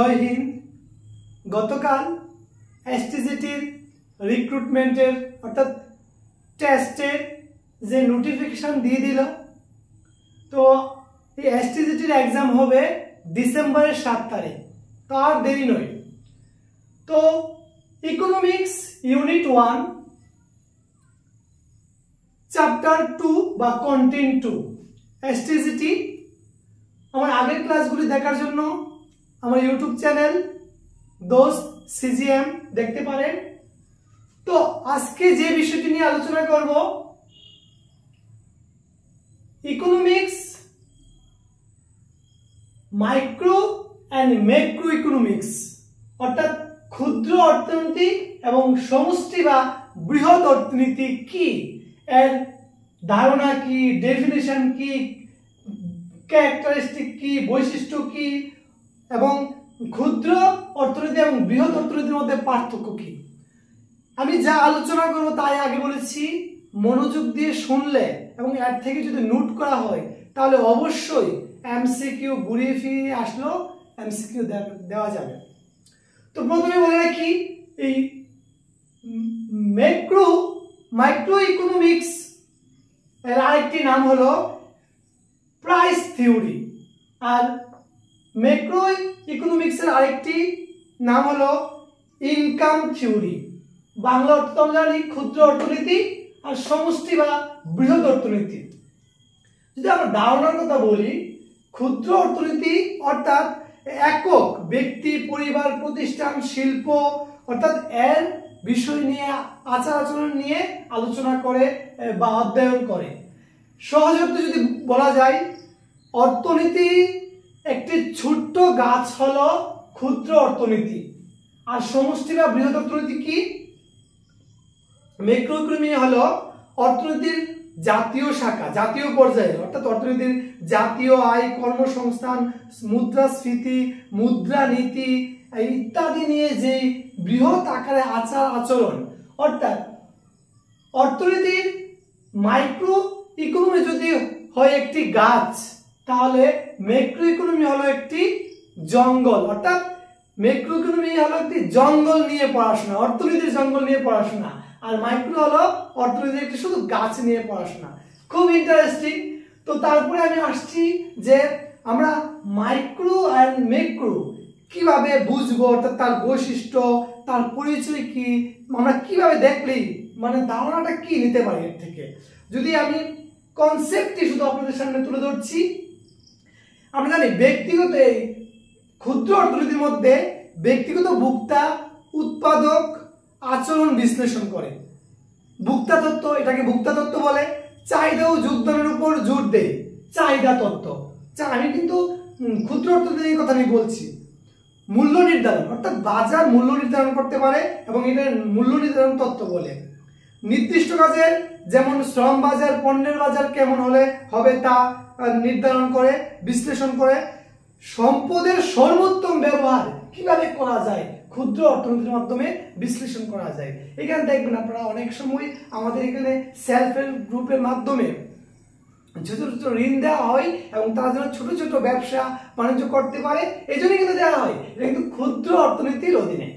জয় হিন্দ। গতকাল এসটিজিটির রিক্রুটমেন্টের অর্থাৎ টেস্টের যে নোটিফিকেশন দিয়ে দিল, তো এই এসটিজিটির এক্সাম হবে ডিসেম্বরের 7 তারিখ। তো আর দেরি নয়। তো ইকোনমিক্স ইউনিট 1 চ্যাপ্টার 2 বা কন্টেন্ট 2 এসটিজিটি আমার আগের ক্লাসগুলি দেখার জন্য আমার ইউটিউব চ্যানেল দোস্ত সিজিএম দেখতে পারেন। তো আজকে যে বিষয়টি নিয়ে আলোচনা করব, economics micro and macro economics অর্থাৎ ক্ষুদ্র অর্থনীতি এবং সমষ্টি বা বৃহৎ অর্থনীতি কি, এর ধারণা কি, ডেফিনেশন কি, ক্যারেক্টারিস্টিক কি, বৈশিষ্ট্য কি এবং ক্ষুদ্র অর্থনীতি এবং বৃহৎ অর্থনীতির মধ্যে পার্থক্য কি। আমি যা আলোচনা করব তাই আগে বলেছি, মনোযোগ দিয়ে শুনলে এবং এর থেকে যদি নোট করা হয় তাহলে অবশ্যই এমসিকিউ ঘুরিয়ে ফিরিয়ে আসলেও এমসিকিউ দেওয়া যাবে। তো প্রথমে বলে রাখি, এই মাইক্রো ইকোনমিক্স এর আরেকটি নাম হলো প্রাইস থিওরি, আর ম্যাক্রো ইকোনমিক্স এর আরেকটি নাম হলো ইনকাম থিওরি। বাংলা অর্থ আমরা জানি ক্ষুদ্র অর্থনীতি আর সমষ্টি বা বৃহৎ অর্থনীতি। যদি আমরা ধারণার কথা বলি, ক্ষুদ্র অর্থনীতি অর্থাৎ একক ব্যক্তি, পরিবার, প্রতিষ্ঠান, শিল্প অর্থাৎ এর বিষয় নিয়ে, আচার আচরণ নিয়ে আলোচনা করে বা অধ্যয়ন করে। সহজ অর্থে যদি বলা যায়, অর্থনীতি একটি ছোট্ট গাছ হলো ক্ষুদ্র অর্থনীতি। আর সমষ্টি বা বৃহৎ অর্থনীতি কি? ম্যাক্রো ইকোনমি হলো অর্থনীতির জাতীয় শাখা, জাতীয় পর্যায়ে অর্থাৎ অর্থনীতির জাতীয় আয়, কর্মসংস্থান, মুদ্রাস্ফীতি, মুদ্রানীতি ইত্যাদি নিয়ে যে বৃহৎ আকারে আচার আচরণ। অর্থাৎ অর্থনীতির মাইক্রো ইকোনমি যদি হয় একটি গাছ, তাহলে ম্যাক্রো ইকোনমি হলো একটি জঙ্গল। অর্থাৎ ম্যাক্রো ইকোনমি হলো একটি জঙ্গল নিয়ে পড়াশোনা, অর্থনীতির জঙ্গল নিয়ে পড়াশোনা, আর মাইক্রো হলো অর্থনীতির একটি শুধু গাছ নিয়ে পড়াশোনা। খুব ইন্টারেস্টিং। তো তারপরে আমি আসছি যে আমরা মাইক্রো অ্যান্ড ম্যাক্রো কিভাবে বুঝবো, অর্থাৎ তার বৈশিষ্ট্য, তার পরিচয় কি, আমরা কিভাবে দেখলেই মানে ধারণাটা কি নিতে পারি এর থেকে। যদি আমি কনসেপ্টটি শুধু আপনাদের সামনে তুলে ধরছি, আমরা জানি ব্যক্তিগত এই ক্ষুদ্র অর্থনীতির মধ্যে ব্যক্তিগত ভোক্তা উৎপাদক আচরণ বিশ্লেষণ করে। ভোক্তা তত্ত্ব, এটাকে ভোক্তা তত্ত্ব বলে। চাহিদা ও যোগদানের উপর জোর দেয়, চাহিদা তত্ত্ব। আমি কিন্তু ক্ষুদ্র অর্থনীতির কথা আমি বলছি। মূল্য নির্ধারণ অর্থাৎ বাজার মূল্য নির্ধারণ করতে পারে এবং এটা মূল্য নির্ধারণ তত্ত্ব বলে। নির্দিষ্ট কাজের যেমন শ্রম বাজার, পণ্যের বাজার কেমন হলে হবে তা নির্ধারণ করে, বিশ্লেষণ করে। সম্পদের সর্বোত্তম ব্যবহার কিভাবে করা যায়, ক্ষুদ্র অর্থনীতির মাধ্যমে বিশ্লেষণ করা যায়। এখানে দেখবেন আপনারা অনেক সময় আমাদের এখানে সেলফ হেল্প গ্রুপের মাধ্যমে ছোট ছোট ঋণ দেওয়া হয় এবং তারা যেন ছোট ছোট ব্যবসা বাণিজ্য করতে পারে, এই জন্য কিন্তু দেওয়া হয়। এটা কিন্তু ক্ষুদ্র অর্থনীতির অধীনে।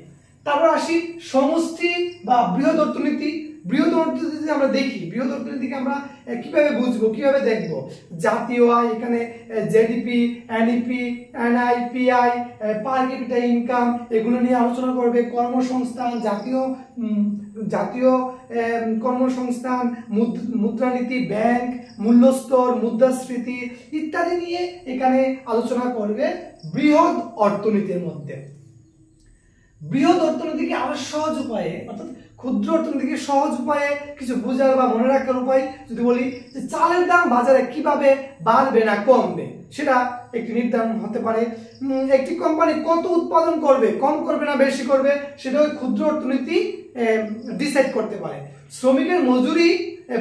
তারপর আসি সমষ্টি বা বৃহৎ অর্থনীতি। বৃহৎ অর্থনীতি আমরা দেখি, বৃহৎ অর্থনীতিকে আমরা কিভাবে বুঝবো, কিভাবে দেখবো। জাতীয় আয়, এখানে জেডিপি, এনইপি, এনআই, পিআই, পার ক্যাপিটা ইনকাম এগুলো নিয়ে আলোচনা করবে। কর্মসংস্থান, জাতীয় কর্মসংস্থান, মুদ্রানীতি, ব্যাংক, মূল্যস্তর, মুদ্রাস্ফীতি ইত্যাদি নিয়ে এখানে আলোচনা করবে বৃহৎ অর্থনীতির মধ্যে। বৃহৎ অর্থনীতিকে আরো সহজ উপায়ে, অর্থাৎ ক্ষুদ্র অর্থনীতিকে সহজ উপায়ে কিছু বোঝার বা মনে রাখার উপায় যদি বলি, যে চালের দাম বাজারে কিভাবে বাড়বে না কমবে, সেটা একটি নির্ধারণ হতে পারে। একটি কোম্পানি কত উৎপাদন করবে, কম করবে না বেশি করবে, সেটা ক্ষুদ্র অর্থনীতি ডিসাইড করতে পারে। শ্রমিকের মজুরি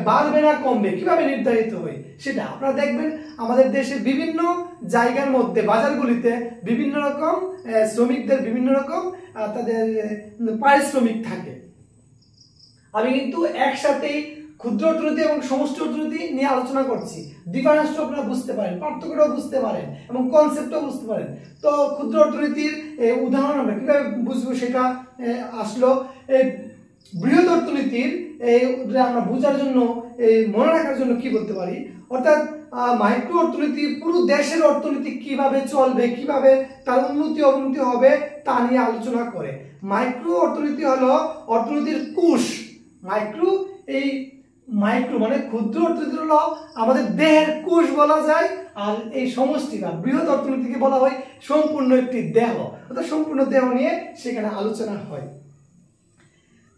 বাড়বে না কমবে কিভাবে নির্ধারিত হয়, সেটা আপনারা দেখবেন আমাদের দেশে বিভিন্ন জায়গার মধ্যে, বাজারগুলিতে বিভিন্ন রকম শ্রমিকদের বিভিন্ন রকম তাদের পারিশ্রমিক থাকে। আমি কিন্তু একসাথেই ক্ষুদ্র অর্থনীতি এবং সমষ্টি অর্থনীতি নিয়ে আলোচনা করছি। ডিফারেন্সটা আপনারা বুঝতে পারেন, পার্থক্যটাও বুঝতে পারেন এবং কনসেপ্টটাও বুঝতে পারেন। তো ক্ষুদ্র অর্থনীতির উদাহরণ আমরা কিভাবে বুঝবো সেটা আসলো। বৃহৎ অর্থনীতির আমরা বোঝার জন্য মনে রাখার জন্য কি বলতে পারি, অর্থাৎ মাইক্রো অর্থনীতি পুরো দেশের অর্থনীতি কিভাবে চলবে, কিভাবে তার উন্নতি অবনতি হবে তা নিয়ে আলোচনা করে। মাইক্রো অর্থনীতি হলো অর্থনীতির কোষ। মাইক্রো মানে ক্ষুদ্র অর্থনীতি হলো আমাদের দেহের কোষ বলা যায়, আর এই সমষ্টি বা বৃহৎ অর্থনীতিকে বলা হয় সম্পূর্ণ একটি দেহ, অর্থাৎ সম্পূর্ণ দেহ নিয়ে সেখানে আলোচনা হয়।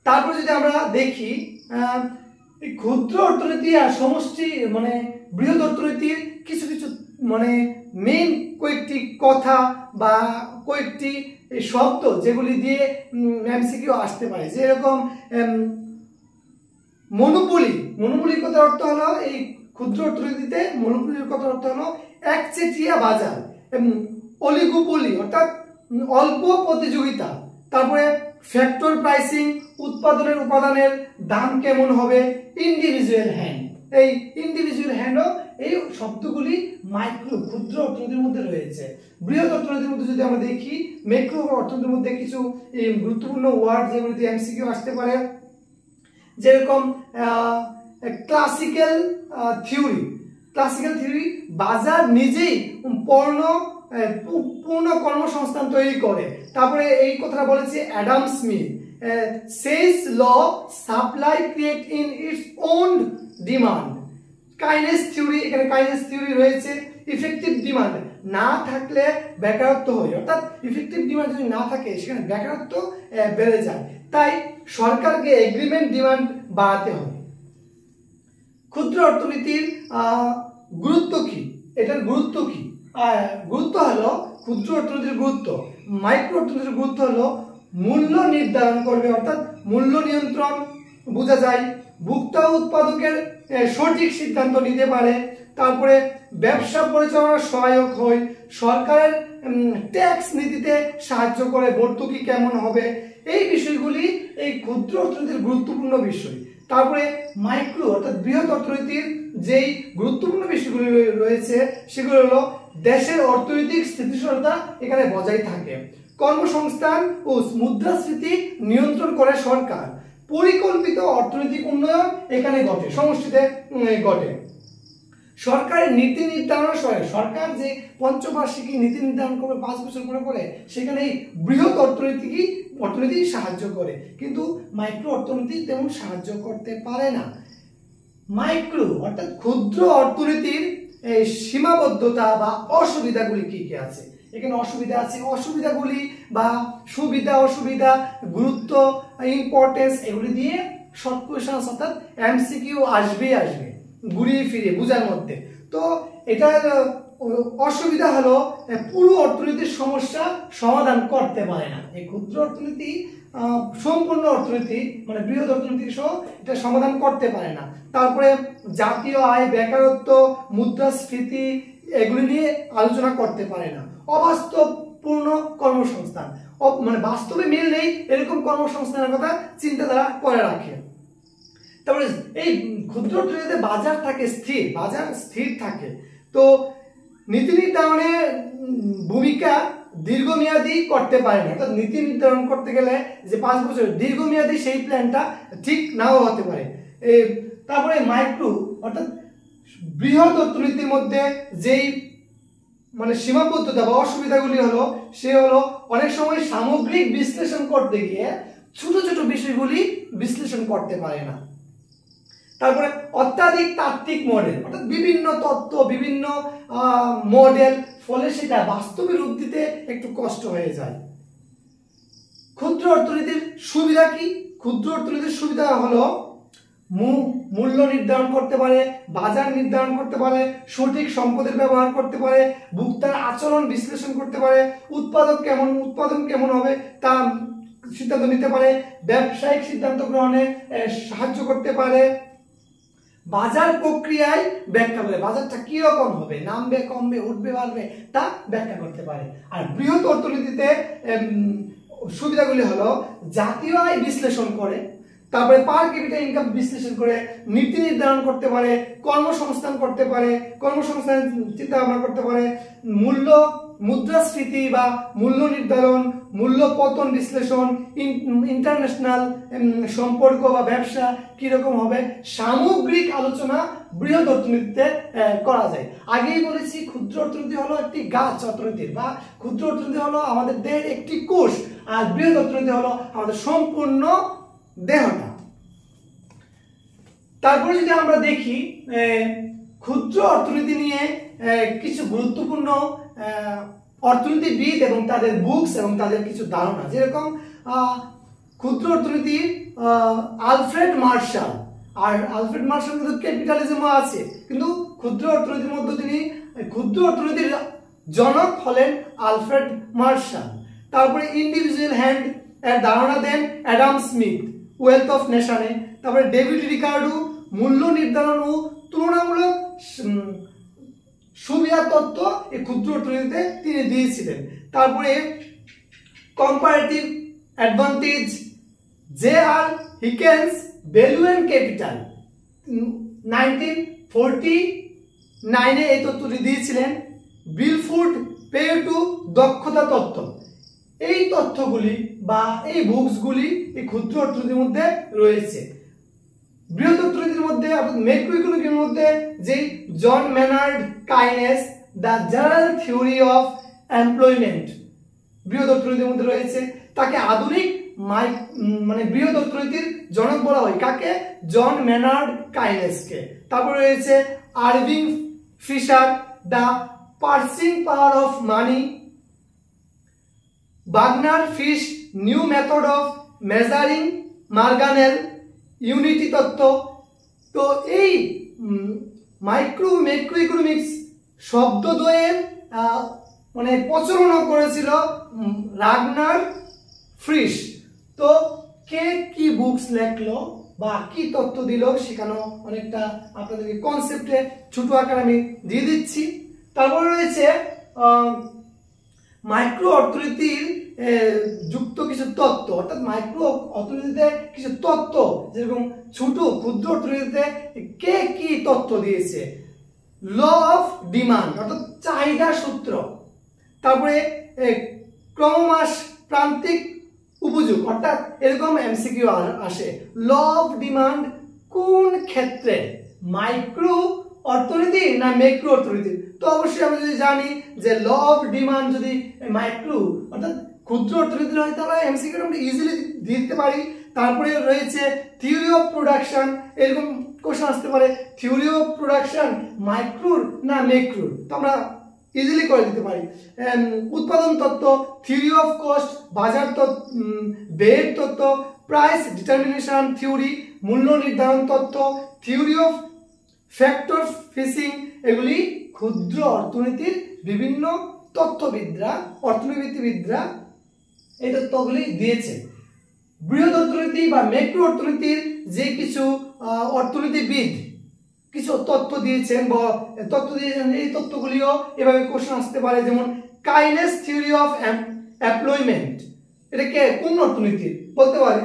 তারপর যদি আমরা দেখি ক্ষুদ্র অর্থনীতি আর সমষ্টি মানে বৃহৎ অর্থনীতির কিছু কিছু মানে মেইন কয়েকটি কথা বা কয়েকটি শব্দ যেগুলি দিয়ে এমসিকিউ আসতে পারে, যেরকম মনোপলি কথার অর্থ হলো এই ক্ষুদ্র অর্থনীতিতে মনোপলির কথার অর্থ হলো একচেটিয়া বাজার, অলিগোপলি অর্থাৎ অল্প প্রতিযোগিতা। তারপরে ফ্যাক্টর প্রাইসিং, উৎপাদনের উপাদানের দাম কেমন হবে, ইন্ডিভিজুয়াল হ্যান্ড। এই ইন্ডিভিজুয়াল হ্যান্ডও এই শব্দগুলি মাইক্রো ক্ষুদ্র অর্থনীতির মধ্যে রয়েছে। বৃহৎ অর্থনীতির মধ্যে যদি আমরা দেখি, ম্যাক্রো অর্থনীতির মধ্যে কিছু গুরুত্বপূর্ণ ওয়ার্ড যেগুলিতে এমসিকিউ আসতে পারে, যেরকম ক্লাসিক্যাল থিওরি বাজার নিজেই পূর্ণ কর্মসংস্থান তৈরি করে। তারপরে এই কথাটা বলেছে Adam Smith, Say's law supply create in its own demand. Keynes theory, এখানে কাইনেস থিওরি রয়েছে। ইফেক্টিভ ডিমান্ড না থাকলে বেকারত্ব হয়, অর্থাৎ ইফেক্টিভ ডিমান্ড যদি না থাকে সেখানে বেকারত্ব বেড়ে যায়, তাই সরকারকে এগ্রিমেন্ট ডিমান্ড বাড়াতে হবে। ক্ষুদ্র অর্থনীতির গুরুত্ব কি, এটার গুরুত্ব কি? গুরুত্ব হলো ক্ষুদ্র অর্থনীতির গুরুত্ব, মাইক্রো অর্থনীতির গুরুত্ব হলো মূল্য নির্ধারণ করবে, অর্থাৎ মূল্য নিয়ন্ত্রণ বোঝা যায়, ভোক্তা উৎপাদকের সঠিক সিদ্ধান্ত নিতে পারে, তারপরে ব্যবসা পরিচালনার সহায়ক হয়, সরকারের ট্যাক্স নীতিতে সাহায্য করে, ভর্তুকি কেমন হবে, এই বিষয়গুলি এই ক্ষুদ্র অর্থনীতির গুরুত্বপূর্ণ বিষয়। তারপরে মাইক্রো অর্থাৎ বৃহৎ অর্থনীতির যেই গুরুত্বপূর্ণ বিষয়গুলি রয়েছে সেগুলো হলো দেশের অর্থনৈতিক স্থিতিশীলতা এখানে বজায় থাকে, কর্মসংস্থান ও মুদ্রাস্ফীতি নিয়ন্ত্রণ করে সরকার, পরিকল্পিত অর্থনৈতিক উন্নয়ন এখানে ঘটে, সমষ্টিতে ঘটে, সরকারের নীতি নির্ধারণ সহায়ক, সরকার যে পঞ্চবার্ষিকী নীতি নির্ধারণ করবে 5 বছর পরে পরে, সেখানে এই বৃহৎ অর্থনীতি সাহায্য করে, কিন্তু মাইক্রো অর্থনীতি তেমন সাহায্য করতে পারে না। মাইক্রো অর্থাৎ ক্ষুদ্র অর্থনীতির সীমাবদ্ধতা বা অসুবিধাগুলি কি কি আছে, এখানে অসুবিধা আছে, অসুবিধাগুলি বা সুবিধা অসুবিধা গুরুত্ব ইম্পর্টেন্স এগুলি দিয়ে শর্ট কোয়েশ্চন অর্থাৎ এমসিকিউ আসবে ঘুরিয়ে ফিরে বোঝার মধ্যে। তো এটা অসুবিধা হলো পুরো অর্থনীতির সমস্যা সমাধান করতে পারে না। এই ক্ষুদ্র অর্থনীতি সম্পূর্ণ অর্থনীতি মানে বৃহৎ অর্থনীতি সহ এটা সমাধান করতে পারে না। তারপরে জাতীয় আয়, বেকারত্ব, মুদ্রাস্ফীতি এগুলি নিয়ে আলোচনা করতে পারে না। অবাস্তবপূর্ণ কর্মসংস্থান মানে বাস্তবে মিল নেই এরকম কর্মসংস্থানের কথা চিন্তাধারা করে রাখে। তারপরে এই ক্ষুদ্র অর্থনীতিতে বাজার স্থির থাকে, তো নীতি নির্ধারণে ভূমিকা দীর্ঘমেয়াদী করতে পারে না, অর্থাৎ নীতি নির্ধারণ করতে গেলে যে 5 বছর দীর্ঘমেয়াদী সেই প্ল্যানটা ঠিক নাও হতে পারে। তারপরে মাইক্রো অর্থাৎ বৃহৎ অর্থনীতির মধ্যে যেই মানে সীমাবদ্ধতা বা অসুবিধাগুলি হলো অনেক সময় সামগ্রিক বিশ্লেষণ করতে গিয়ে ছোট ছোট বিষয়গুলি বিশ্লেষণ করতে পারে না। তারপরে অত্যাধিক তাত্ত্বিক মডেল অর্থাৎ বিভিন্ন তত্ত্ব বিভিন্ন মডেল, ফলে সেটা বাস্তবে রূপ দিতে একটু কষ্ট হয়ে যায়। ক্ষুদ্র অর্থনীতির সুবিধা কি? ক্ষুদ্র অর্থনীতির সুবিধা হলো মূল্য নির্ধারণ করতে পারে, বাজার নির্ধারণ করতে পারে, সঠিক সম্পদের ব্যবহার করতে পারে, ভোক্তার আচরণ বিশ্লেষণ করতে পারে, উৎপাদন কেমন হবে তা সিদ্ধান্ত নিতে পারে, ব্যবসায়িক সিদ্ধান্ত গ্রহণে সাহায্য করতে পারে, বাজার প্রক্রিয়ায় ব্যাখ্যা করে বাজারটা কি রকম হবে, নামবে কমবে উঠবে বাড়বে তা ব্যাখ্যা করতে পারে। আর বৃহৎ অর্থনীতিতে সুবিধাগুলি হলো জাতীয় আয় বিশ্লেষণ করে, তারপরে পার ক্যাপিটা ইনকাম বিশ্লেষণ করে নীতি নির্ধারণ করতে পারে, কর্মসংস্থান করতে পারে, কর্মসংস্থান চিন্তা ভাবনা করতে পারে, মুদ্রাস্ফীতি বা মূল্য নির্ধারণ, মূল্য পতন বিশ্লেষণ, ইন্টারন্যাশনাল সম্পর্ক বা ব্যবসা কিরকম হবে, সামগ্রিক আলোচনা বৃহৎ অর্থনীতিতে করা যায়। আগেই বলেছি ক্ষুদ্র অর্থনীতি হলো একটি গাছ অর্থনীতির, বা ক্ষুদ্র অর্থনীতি হলো আমাদের দেহের একটি কোষ, আর বৃহৎ অর্থনীতি হলো আমাদের সম্পূর্ণ দেহটা। তারপরে যদি আমরা দেখি ক্ষুদ্র অর্থনীতি নিয়ে কিছু গুরুত্বপূর্ণ অর্থনীতিবিদ এবং তাদের বুকস এবং তাদের কিছু ধারণা, যেরকম ক্ষুদ্র অর্থনীতি আলফ্রেড মার্শাল, আর আলফ্রেড মার্শাল কিন্তু ক্যাপিটালিজমও আছে, কিন্তু ক্ষুদ্র অর্থনীতির মধ্যে তিনি ক্ষুদ্র অর্থনীতির জনক হলেন আলফ্রেড মার্শাল। তারপরে ইন্ডিভিজুয়াল হ্যান্ড এর ধারণা দেন অ্যাডাম স্মিথ ওয়েলথ অফ নেশনে। তারপরে ডেভিড রিকার্ডো মূল্য নির্ধারণ ও তুলনামূলক সুবিধা তত্ত্ব এই ক্ষুদ্র অর্থনীতিতে তিনি দিয়েছিলেন। তারপরে comparative advantage J.R. Hicks value and capital 1949 এই তত্ত্বটি দিয়েছিলেন। বিলফুড পেয়েটু দক্ষতা তত্ত্ব, এই তথ্যগুলি বা এই বুকসগুলি এই ক্ষুদ্র অর্থনীতির মধ্যে রয়েছে। বৃহৎ অর্থনীতির মধ্যে ম্যাক্রো ইকোনমিক্সের মধ্যে যে John Maynard Keynes the general theory of employment বৃহৎ অর্থনীতির মধ্যে রয়েছে, তাকে আধুনিক মানে বৃহৎ অর্থনীতির জনক বলা হয়। কাকে? জন মেনার্ড কাইনেসকে। তারপরে রয়েছে Irving Fisher the purchasing power of money, Ragnar Frisch new method of measuring, marginal ইউনিটি তত্ত্ব। তো এই ম্যাক্রো ইকোনমিক্স শব্দদ্বয়ের মানে প্রচলন করেছিল রাগনার ফ্রিশ। তো কে কি বুকস লেখলো বা কি তথ্য দিল সেখানেও অনেকটা আপনাদেরকে কনসেপ্টে ছোট আকারে আমি দিয়ে দিচ্ছি। তারপরে রয়েছে মাইক্রো অর্থনীতির যুক্ত কিছু তত্ত্ব, অর্থাৎ মাইক্রো অর্থনীতিতে কিছু তত্ত্ব, যেরকম ছোট ক্ষুদ্র অর্থনীতিতে কে কি তথ্য দিয়েছে। ল অফ ডিমান্ড অর্থাৎ চাহিদা সূত্র, তারপরে ক্রমমাস প্রান্তিক উপযোগ, অর্থাৎ এরকম এমসিকিউ আসে। ল অফ ডিমান্ড কোন ক্ষেত্রে, মাইক্রো অর্থনীতি না ম্যাক্রো অর্থনীতি? তো অবশ্যই আমরা যদি জানি যে ল অফ ডিমান্ড যদি মাইক্রো অর্থাৎ ক্ষুদ্র অর্থনীতি হয় তাহলে এমসিকিউ আমরা ইজিলি দিতে পারি। তারপরে রয়েছে থিওরি অফ প্রোডাকশন, এরকম কোশ্চেন আসতে পারে, থিওরি অফ প্রোডাকশন মাইক্রোর না ম্যাক্রোর, তো আমরা ইজিলি করে দিতে পারি। উৎপাদন তত্ত্ব, থিওরি অফ কস্ট, বাজার তত্ত্ব, ব্যয়ের তত্ত্ব, প্রাইস ডিটারমিনেশন থিওরি, মূল্য নির্ধারণ তত্ত্ব, থিওরি অফ ফ্যাক্টর ফিসিং, এগুলি ক্ষুদ্র অর্থনীতির বিভিন্ন তত্ত্ববিদরা, অর্থনীতিবিদরা এই তত্ত্বগুলি দিয়েছে। বৃহৎ অর্থনীতি বা ম্যাক্রো অর্থনীতির যে কিছু অর্থনীতিবিদ কিছু তথ্য দিয়েছেন বা এই তথ্যগুলিও এভাবে কোশ্চেন আসতে পারে, যেমন কাইনেস থিওরি অফ এমপ্লয়মেন্ট, এটা কে কোন অর্থনীতি বলতে পারে,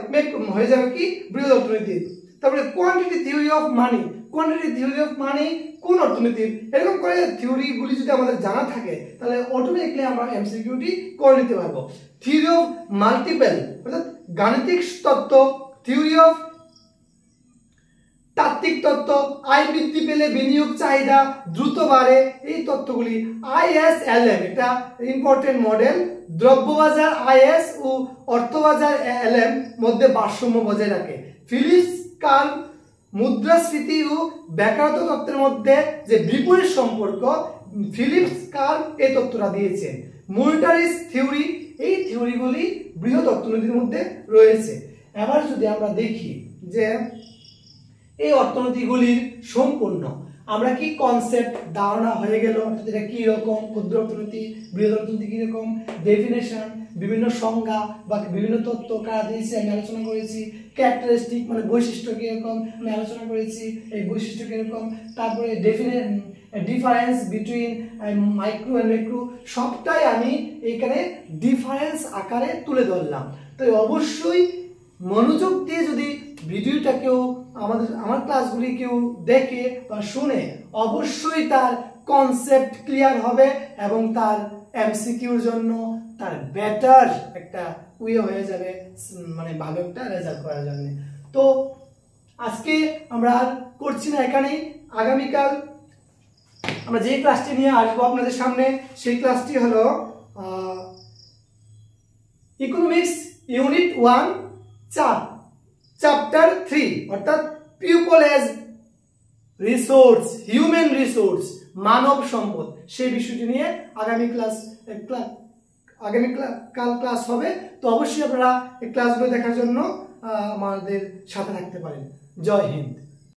হয়ে যাবে কি বৃহৎ অর্থনীতি। তারপরে quantity theory of money, quantity theory of money কোন অর্থনীতির, এরকম করে থিওরিগুলি যদি আমাদের জানা থাকে তাহলে অটোমেটিকলি আমরা এমসিকিউটি করে নিতে পারবো। থিওরি অফ মাল্টিপল অর্থাৎ গাণিতিক তত্ত্ব, থিওরি অফ তাত্ত্বিক তত্ত্ব, আয় বৃদ্ধি পেলে বিনিয়োগ চাহিদা দ্রুত বাড়ে, এই তত্ত্বগুলি। ISLM এটা ইম্পর্টেন্ট মডেল, দ্রব্যবাজার IS ও অর্থবাজার LM মধ্যে ভারসাম্য বজায় রাখে। ফিলিপস কার্ভ মুদ্রাস্ফীতি ও বেকারত্ব তত্ত্বের মধ্যে যে বিপরীত সম্পর্ক, ফিলিপস কার্ভ এই তত্ত্বটা দিয়েছেন। মনিটারিস থিওরি, এই থিওরিগুলি বৃহৎ অর্থনীতির মধ্যে রয়েছে। এবার যদি আমরা দেখি যে এই অর্থনীতিগুলির সম্পূর্ণ আমরা কি কনসেপ্ট ধারণা হয়ে গেল, অর্থাৎ এটা কি রকম, ক্ষুদ্র অর্থনীতি বৃহৎ অর্থনীতি কি রকম, ডেফিনেশন, বিভিন্ন সংজ্ঞা বা বিভিন্ন তত্ত্ব কারা দিয়েছে আমি আলোচনা করেছি, ক্যারেক্টারিস্টিক মানে বৈশিষ্ট্য কিরকম আমি আলোচনা করেছি, এই বৈশিষ্ট্য কিরকম, তারপরে difference between micro and macro, সবটাই আমি এখানে ডিফারেন্স আকারে তুলে ধরলাম। তো অবশ্যই মনোযোগ দিয়ে যদি ভিডিওটা কেউ আমার ক্লাসগুলি কেউ দেখে বা শুনে অবশ্যই তার কনসেপ্ট ক্লিয়ার হবে এবং তার এমসিকিউর জন্য তার বেটার একটা ওয়ে হয়ে যাবে, মানে ভালো একটা রেজাল্ট করার জন্য। তো আজকে আমরা আর করছি না এখানেই, আগামীকাল আমরা যে ক্লাসটি নিয়ে আসবো আপনাদের সামনে সেই ক্লাসটি হলো ইকোনমিক্স ইউনিট 1 চ্যাপ্টার 3 অর্থাৎ people as resource, human resource, মানব সম্পদ, সেই বিষয়টি নিয়ে আগামীকাল ক্লাস হবে। তো অবশ্যই আপনারা এই ক্লাসগুলো দেখার জন্য আমাদের সাথে থাকতে পারেন। জয় হিন্দ।